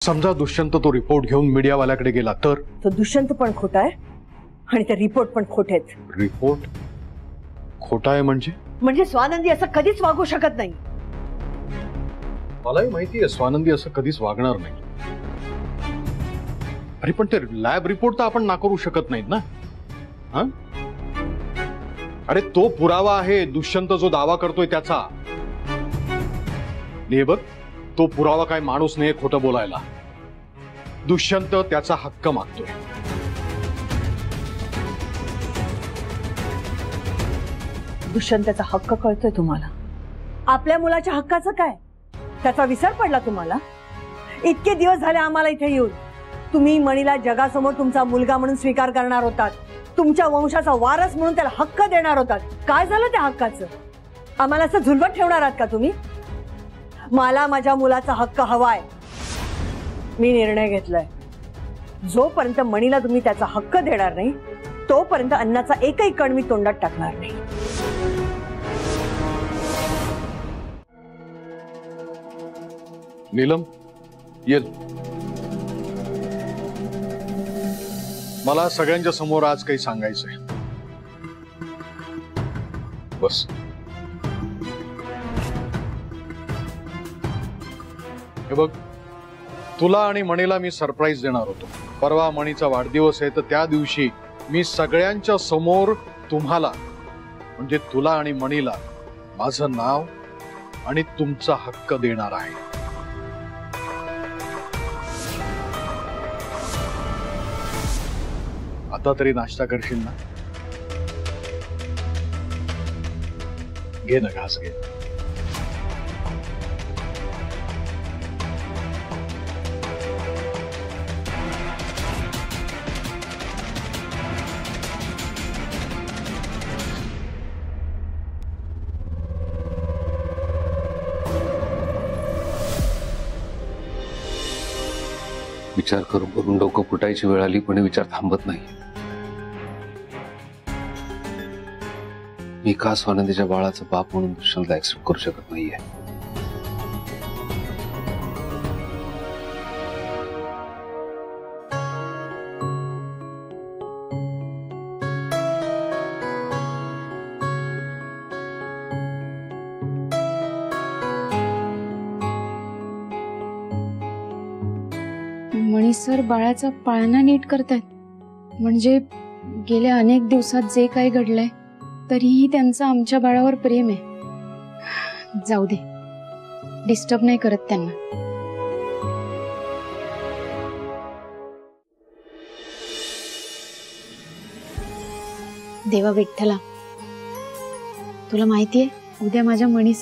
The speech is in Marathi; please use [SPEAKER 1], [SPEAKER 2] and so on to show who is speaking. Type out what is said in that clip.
[SPEAKER 1] समजा दुष्यंत तो रिपोर्ट घेऊन मीडियावाल्याकडे गेला तर?
[SPEAKER 2] तो दुष्यंत पण खोटा आहे आणि ते रिपोर्ट पण खोटे आहेत.
[SPEAKER 1] रिपोर्ट खोटा आहे म्हणजे
[SPEAKER 2] स्वानंदी असं कधीच वागू शकत नाही.
[SPEAKER 1] मलाही माहिती आहे स्वानंदी असं कधीच वागणार नाही. अरे पण ते लॅब रिपोर्ट तर आपण नाकारू शकत नाहीत ना. हा? अरे तो पुरावा आहे दुष्यंत जो दावा करतोय त्याचा. हे बघ, तो पुरावा काय माणूस नाही खोटं बोलायला. दुष्यंत त्याचा हक्क मागतोय.
[SPEAKER 2] दुष्यंतचा हक्क कळतोय तुम्हाला? आपल्या मुलाच्या हक्काचं काय? त्याचा विसर पडला तुम्हाला? इतके दिवस झाले आम्हाला इथे येऊन. तुम्ही मणीला जगासमोर तुमचा मुलगा म्हणून स्वीकार करणार होतात, तुमच्या वंशाचा वारस म्हणून त्याला हक्क देणार होतात. काय झालं त्या हक्काचं? आम्हाला असं झुलवत ठेवणार आहात का तुम्ही? मला माझ्या मुलाचा हक्क हवाय. मी निर्णय घेतलाय. जोपर्यंत मणीला तुम्ही त्याचा हक्क देणार नाही तोपर्यंत अन्नाचा एकही कण मी तोंडात टाकणार नाही.
[SPEAKER 1] नीलम ये. मला सगळ्यांच्या समोर आज काही सांगायचंय. बस. हे बघ, तुला आणि मणीला मी सरप्राईज देणार होतो. परवा मणीचा वाढदिवस आहे तर त्या दिवशी मी सगळ्यांच्या समोर तुम्हाला म्हणजे तुला आणि मणीला माझं नाव आणि तुमचा हक्क देणार आहे. आता तरी नाश्ता करशील ना? घे ना, घास घे.
[SPEAKER 3] विचार करून करून डोकं फुटायची वेळ आली पण विचार थांबत नाही. मी का स्वानंदीच्या बाळाचा बाप म्हणून दुष्यंतला ऍक्सेप्ट करू शकत नाहीये?
[SPEAKER 4] मणी सर बाळाचा पाळणा नीट करतायत. म्हणजे गेल्या अनेक दिवसात जे काही घडलंय तरीही त्यांचं आमच्या बाळावर प्रेम आहे. जाऊ दे, डिस्टर्ब नाही करत त्यांना. देवा विठ्ठला, तुला माहितीये उद्या माझ्या मणी